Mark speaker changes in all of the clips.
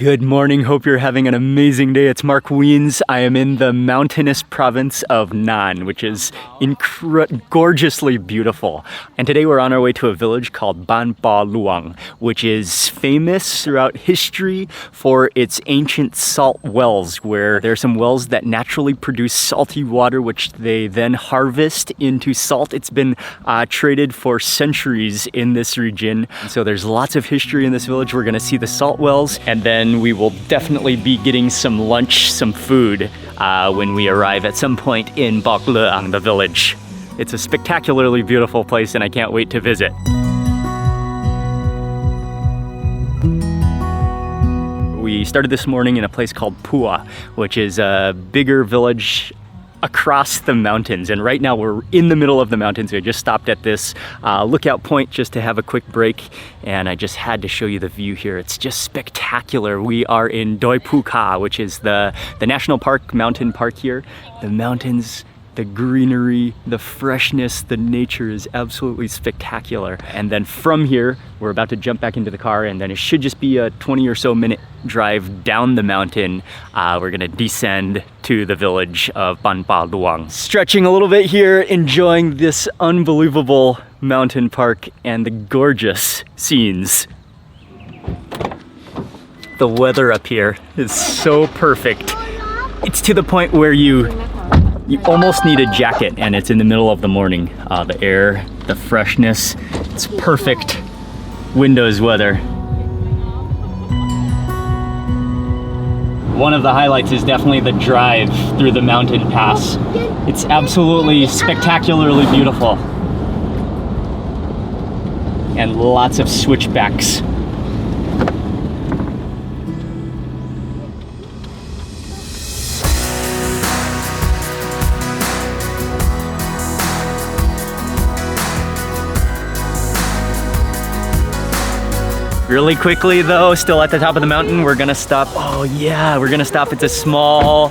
Speaker 1: Good morning. Hope you're having an amazing day. It's Mark Wiens. I am in the mountainous province of Nan, which is gorgeously beautiful. And today we're on our way to a village called Ban Bo Luang, which is famous throughout history for its ancient salt wells, where there are some wells that naturally produce salty water, which they then harvest into salt. It's been traded for centuries in this region. So there's lots of history in this village. We're going to see the salt wells, and then we will definitely be getting some lunch, some food, when we arrive at some point in Bo Kluea, the village. It's a spectacularly beautiful place and I can't wait to visit. We started this morning in a place called Pua, which is a bigger village across the mountains, and right now we're in the middle of the mountains. We just stopped at this lookout point just to have a quick break, and I just had to show you the view here. It's just spectacular. We are in Doi Phuka, which is the national park, mountain park here. The mountains, the greenery, the freshness, the nature is absolutely spectacular. And then from here, we're about to jump back into the car, and then it should just be a 20 or so minute drive down the mountain. We're gonna descend to the village of Ban Bo Luang. Stretching a little bit here, enjoying this unbelievable mountain park and the gorgeous scenes. The weather up here is so perfect. It's to the point where you almost need a jacket, and it's in the middle of the morning. The air, the freshness, it's perfect windows weather. One of the highlights is definitely the drive through the mountain pass. It's absolutely spectacularly beautiful. And lots of switchbacks. Really quickly though, still at the top of the mountain, we're gonna stop. Oh yeah, we're gonna stop at this small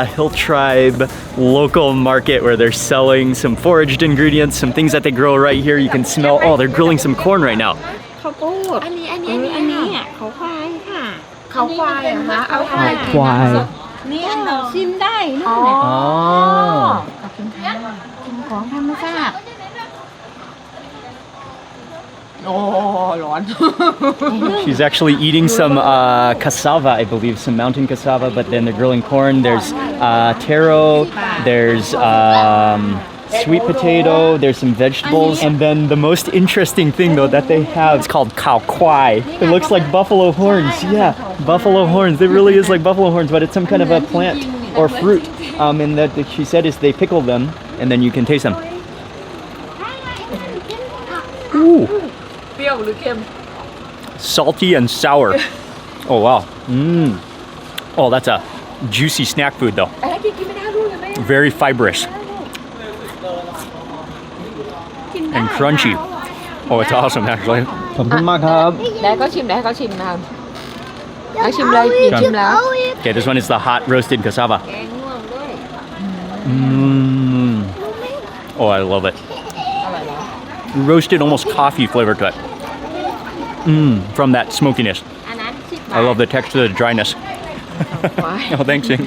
Speaker 1: hill tribe local market where they're selling some foraged ingredients, some things that they grow right here. You can smell, oh, they're grilling some corn right now.
Speaker 2: ข้าวโพดอันนี้เขาควายค่ะเขาควายเหรอคะเอาควาย นี่เราชิมได้นู่นเนี่ยขอบคุณค่ะกินของธรรมชาติ
Speaker 1: She's actually eating some cassava, I believe, some mountain cassava, but then they're grilling corn. There's taro, there's sweet potato, there's some vegetables, and then the most interesting thing though that they have is called Khao Soi. It looks like buffalo horns. Yeah, buffalo horns. It really is like buffalo horns, but it's some kind of a plant or fruit. And that she said is they pickle them and then you can taste them. Ooh. Salty and sour. Oh wow. Oh, that's a juicy snack food though. Very fibrous. And crunchy. Oh, it's awesome actually. ขอบคุณมากครับ
Speaker 2: ได้ก็ชิมนะครับเอาชิมเลยชิมแล้ว
Speaker 1: Okay, this one is the hot roasted cassava. Oh, I love it. Roasted, almost coffee flavor to it. From that smokiness. I love the texture, the dryness. Oh, thanks, Jing.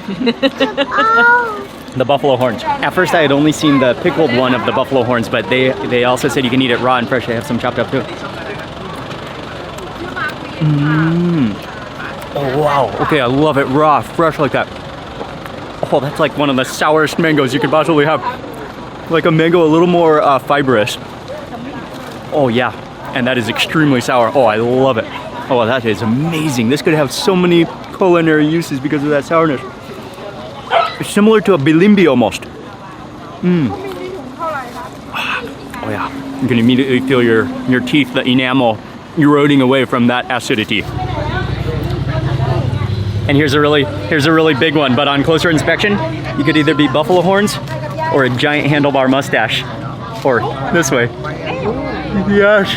Speaker 1: The buffalo horns. At first, I had only seen the pickled one of the buffalo horns, but they also said you can eat it raw and fresh. They have some chopped up too. Oh, wow. Okay, I love it raw, fresh like that. Oh, that's like one of the sourest mangoes you could possibly have. Like a mango, a little more fibrous. Oh, yeah. And that is extremely sour. Oh, I love it. Oh, that is amazing. This could have so many culinary uses because of that sourness. It's similar to a bilimbi almost. Oh yeah. You can immediately feel your teeth, the enamel, eroding away from that acidity. And here's a really big one, but on closer inspection, you could either be buffalo horns or a giant handlebar mustache. Or this way. Yes.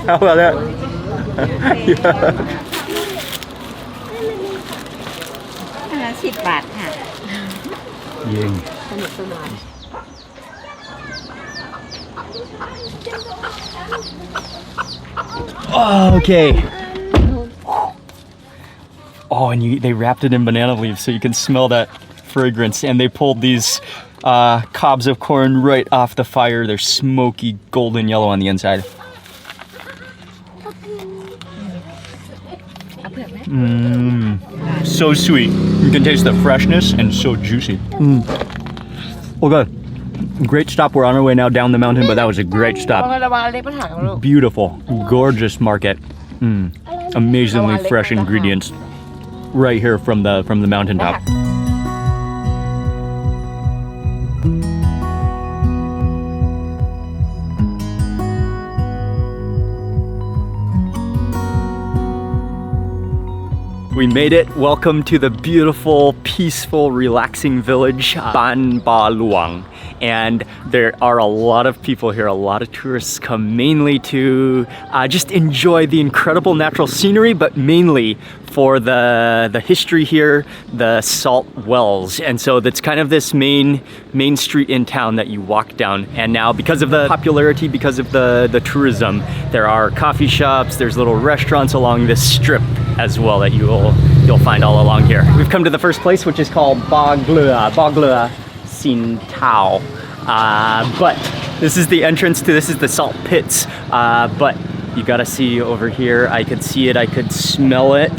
Speaker 1: How about that? Yes.
Speaker 2: 10 บาทค่ะ
Speaker 1: ยิง
Speaker 2: สนุกสนาน
Speaker 1: Okay. Oh, and they wrapped it in banana leaves so you can smell that fragrance. And they pulled these cobs of corn right off the fire. They're smoky golden yellow on the inside. So sweet. You can taste the freshness and so juicy. Okay. Great stop. We're on our way now down the mountain, but that was a great stop. Beautiful, gorgeous market. Amazingly fresh ingredients right here from the mountaintop. We made it. Welcome to the beautiful, peaceful, relaxing village, Ban Bo Luang. And there are a lot of people here, a lot of tourists come mainly to just enjoy the incredible natural scenery, but mainly for the history here, the salt wells. And so that's kind of this main street in town that you walk down. And now because of the popularity, because of the tourism, there are coffee shops, there's little restaurants along this strip as well that you'll find all along here. We've come to the first place, which is called Bo Kluea Sin Tao. But this is the entrance to, this is the salt pits. But you gotta see over here, I could see it, I could smell it.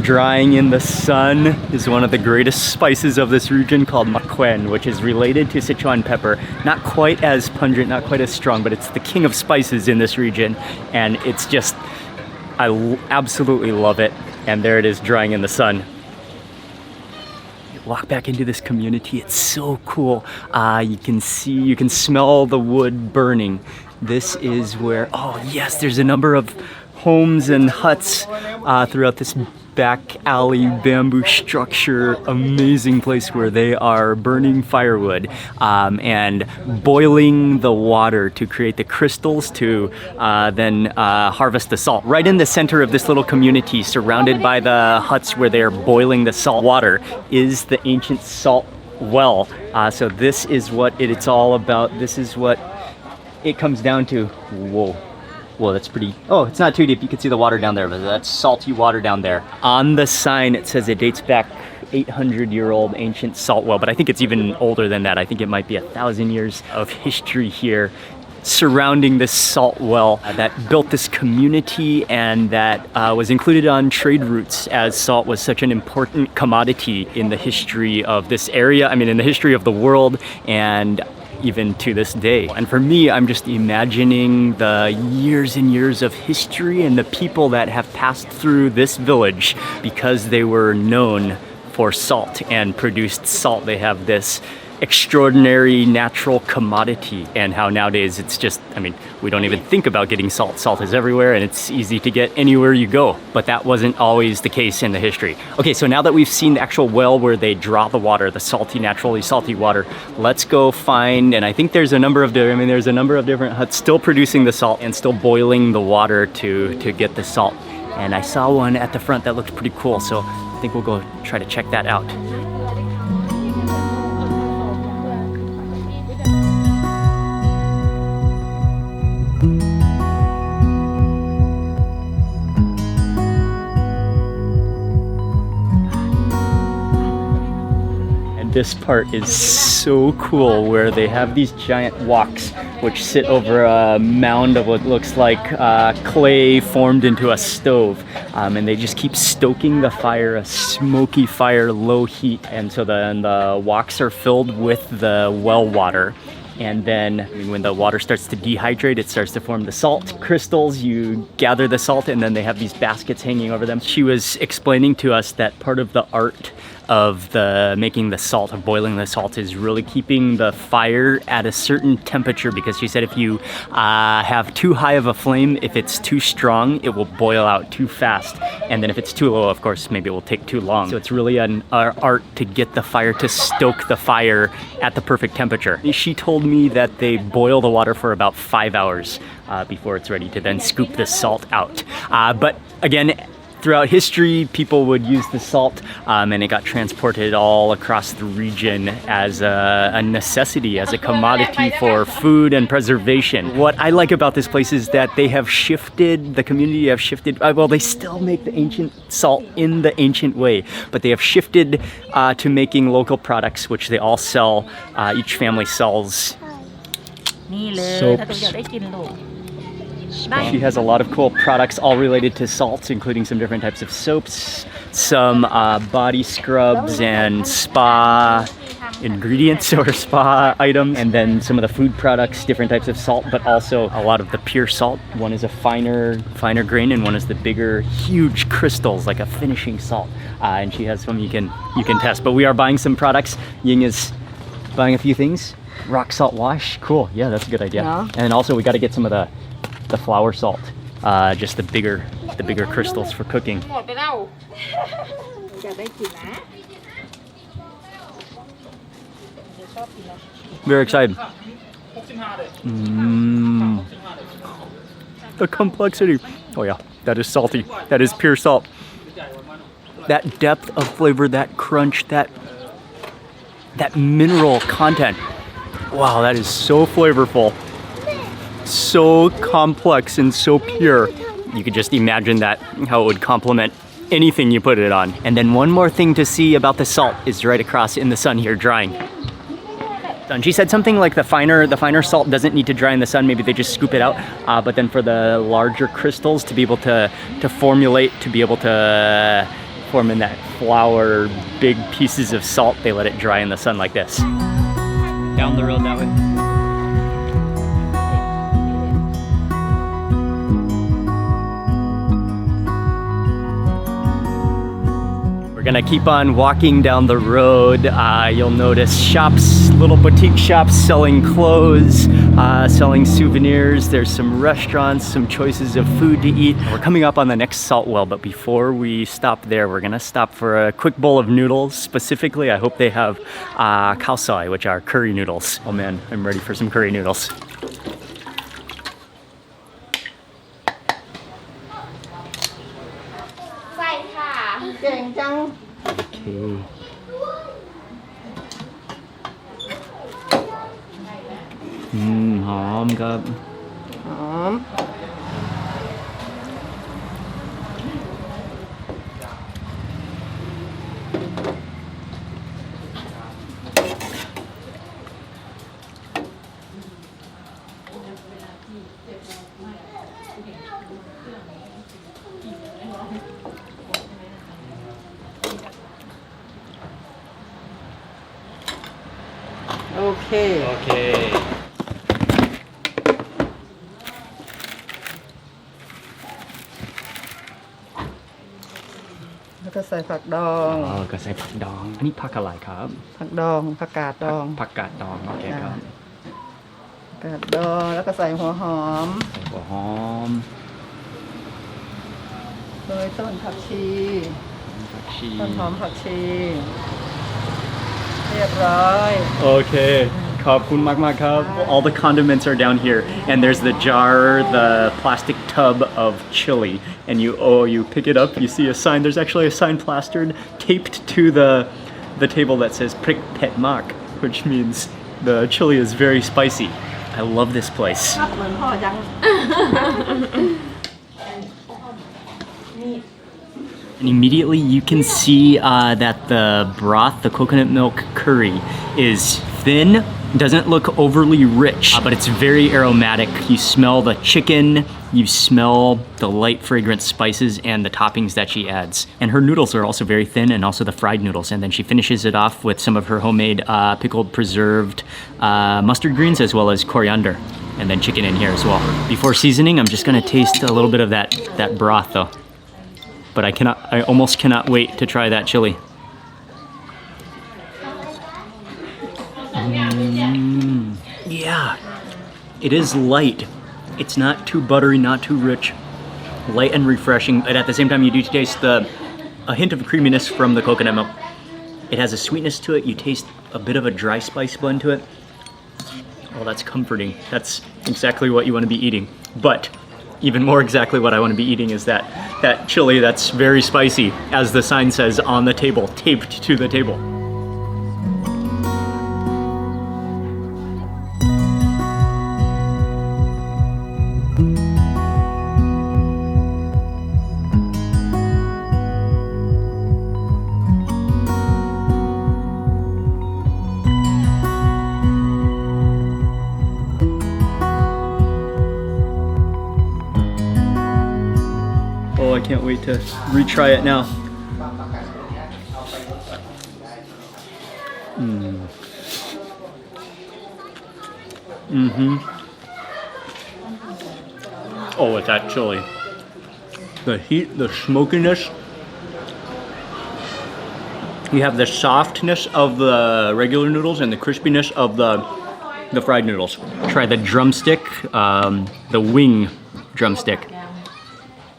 Speaker 1: Drying in the sun is one of the greatest spices of this region called makwen, which is related to Sichuan pepper. Not quite as pungent, not quite as strong, but it's the king of spices in this region. And it's just, I absolutely love it. And there it is drying in the sun. Walk back into this community, it's so cool. You can smell the wood burning. This is where, oh yes, there's a number of homes and huts throughout this back alley bamboo structure, amazing place where they are burning firewood and boiling the water to create the crystals to then harvest the salt. Right in the center of this little community, surrounded by the huts where they are boiling the salt water, is the ancient salt well. So this is what it's all about. This is what it comes down to. Whoa. Well, that's pretty, oh, it's not too deep. You can see the water down there, but that's salty water down there. On the sign, it says it dates back 800-year-old ancient salt well, but I think it's even older than that. I think it might be 1,000 years of history here surrounding this salt well that built this community and that was included on trade routes as salt was such an important commodity in the history of this area. I mean, in the history of the world and even to this day. And for me, I'm just imagining the years and years of history and the people that have passed through this village because they were known for salt and produced salt. They have this extraordinary natural commodity, and how nowadays it's just, I mean, we don't even think about getting salt. Salt is everywhere and it's easy to get anywhere you go, but that wasn't always the case in the history. Okay, so now that we've seen the actual well where they draw the water, the salty, naturally salty water, let's go find, and I think there's a number of different huts still producing the salt and still boiling the water to get the salt. And I saw one at the front that looked pretty cool, so I think we'll go try to check that out. This part is so cool where they have these giant woks which sit over a mound of what looks like clay formed into a stove, and they just keep stoking the fire, a smoky fire, low heat, and so the woks are filled with the well water. And then when the water starts to dehydrate, it starts to form the salt crystals. You gather the salt and then they have these baskets hanging over them. She was explaining to us that part of the art of making the salt, of boiling the salt, is really keeping the fire at a certain temperature, because she said if you have too high of a flame, if it's too strong, it will boil out too fast. And then if it's too low, of course, maybe it will take too long. So it's really an art to get the fire, to stoke the fire at the perfect temperature. She told me that they boil the water for about 5 hours before it's ready to then scoop the salt out. But again, throughout history, people would use the salt, and it got transported all across the region as a necessity, as a commodity for food and preservation. What I like about this place is that they have shifted, the community have shifted, well, they still make the ancient salt in the ancient way, but they have shifted to making local products, which they all sell. Each family sells soaps. She has a lot of cool products all related to salts, including some different types of soaps, some body scrubs and spa ingredients or spa items, and then some of the food products, different types of salt, but also a lot of the pure salt. One is a finer grain, and one is the bigger, huge crystals, like a finishing salt. And she has some you can test. But we are buying some products. Ying is buying a few things. Rock salt wash, cool. Yeah, that's a good idea. Yeah. And also we got to get some of the flour salt, just the bigger crystals for cooking. Very excited. The complexity. Oh yeah, that is salty. That is pure salt. That depth of flavor, that crunch, that mineral content. Wow, that is so flavorful. So complex and so pure. You could just imagine that, how it would complement anything you put it on. And then one more thing to see about the salt is right across in the sun here drying. And she said something like the finer salt doesn't need to dry in the sun. Maybe they just scoop it out. But then for the larger crystals to be able to formulate, to be able to form in that flour, big pieces of salt, they let it dry in the sun like this. Down the road that way. We're gonna keep on walking down the road. You'll notice shops, little boutique shops selling clothes, selling souvenirs. There's some restaurants, some choices of food to eat. We're coming up on the next salt well, but before we stop there, we're gonna stop for a quick bowl of noodles. Specifically, I hope they have khao soi, which are curry noodles. Oh man, I'm ready for some curry noodles. Okay. Hòmครับ
Speaker 2: Hòm. Okay.
Speaker 1: Okay.
Speaker 2: แล้วก็ใส่ผักดอง
Speaker 1: ก็ใส่ผักดอง อันนี้ผักอะไรครับ
Speaker 2: ผักดองผักกาดดอง
Speaker 1: ผักกาดดองโอเคครับ
Speaker 2: ผักกาดดองแล้วก็ใส่หัวหอม
Speaker 1: ใส่หัวหอม
Speaker 2: โรยต้นผักชี
Speaker 1: ผักชี
Speaker 2: ต้นหอมผักชีเรียบร้อย
Speaker 1: Okay. ขอบคุณมากๆครับ All the condiments are down here, and there's the jar, the plastic tub of chili, and you pick it up, you see a sign. There's actually a sign plastered, taped to the table that says Prik Pet Mak, which means the chili is very spicy. I love this place.
Speaker 2: เหมือนพ่อจัง
Speaker 1: And immediately you can see that the broth, the coconut milk curry, is thin, doesn't look overly rich, but it's very aromatic. You smell the chicken, you smell the light fragrant spices and the toppings that she adds. And her noodles are also very thin, and also the fried noodles. And then she finishes it off with some of her homemade pickled preserved mustard greens as well as coriander. And then chicken in here as well. Before seasoning, I'm just gonna taste a little bit of that broth though. But I almost cannot wait to try that chili. Yeah, it is light. It's not too buttery, not too rich. Light and refreshing, but at the same time you do taste a hint of creaminess from the coconut milk. It has a sweetness to it. You taste a bit of a dry spice blend to it. Oh, that's comforting. That's exactly what you want to be eating. But even more exactly what I want to be eating is that chili that's very spicy, as the sign says on the table, taped to the table. Oh, I can't wait to retry it now. Oh, with that chili. The heat, the smokiness. You have the softness of the regular noodles and the crispiness of the fried noodles. Try the drumstick, the wing drumstick.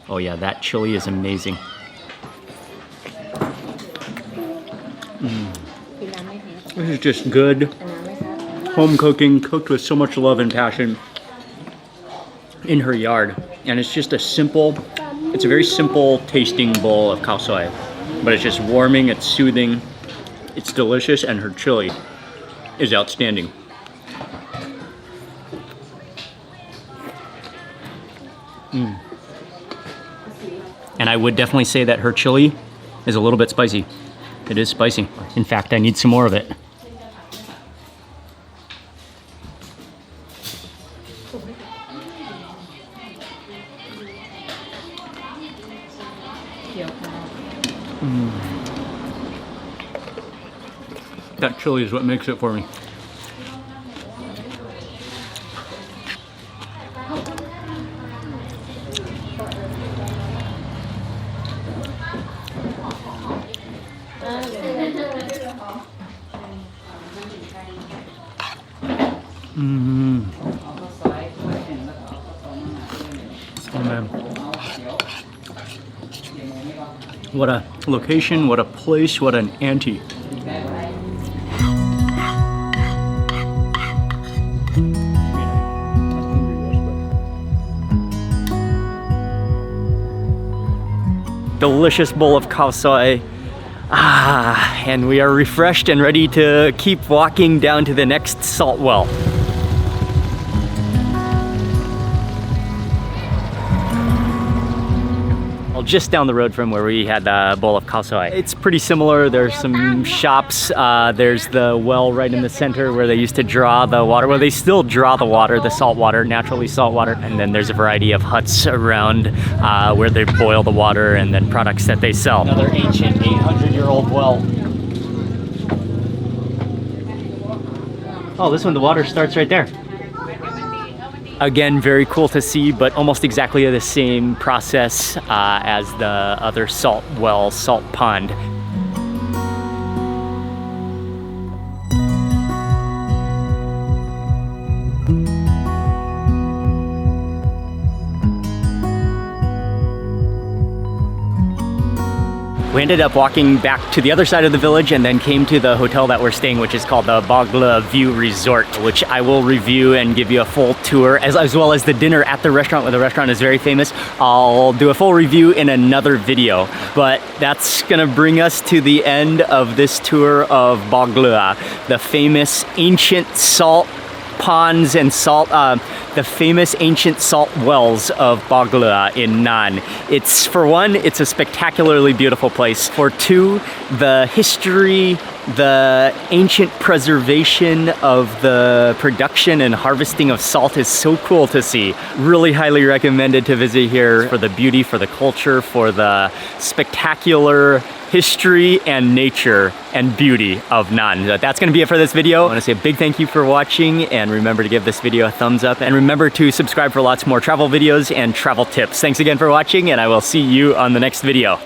Speaker 1: Oh yeah, that chili is amazing. This is just good home cooking, cooked with so much love and passion in her yard. And it's just it's a very simple tasting bowl of khao soi. But it's just warming, it's soothing, it's delicious, and her chili is outstanding. And I would definitely say that her chili is a little bit spicy. It is spicy. In fact, I need some more of it. That chili is what makes it for me. Oh man. What a location, what a place, what an auntie. Delicious bowl of khao soi. And we are refreshed and ready to keep walking down to the next salt well. Well, just down the road from where we had the bowl of khao soi. It's pretty similar. There's some shops. There's the well right in the center where they used to draw the water. Well, they still draw the water, the salt water, naturally salt water. And then there's a variety of huts around where they boil the water and then products that they sell. Another ancient 800-year-old well. Oh, this one, the water starts right there. Again, very cool to see, but almost exactly the same process as the other salt well, salt pond. We ended up walking back to the other side of the village and then came to the hotel that we're staying, which is called the Bo Kluea View Resort, which I will review and give you a full tour, as well as the dinner at the restaurant, where the restaurant is very famous. I'll do a full review in another video, but that's gonna bring us to the end of this tour of Bo Kluea, the famous ancient salt ponds and the famous ancient salt wells of Bo Kluea in Nan. It's, for one, it's a spectacularly beautiful place. For two, the history, the ancient preservation of the production and harvesting of salt is so cool to see. Really highly recommended to visit here for the beauty, for the culture, for the spectacular history and nature and beauty of Nan. That's gonna be it for this video. I wanna say a big thank you for watching, and remember to give this video a thumbs up, and remember to subscribe for lots more travel videos and travel tips. Thanks again for watching, and I will see you on the next video.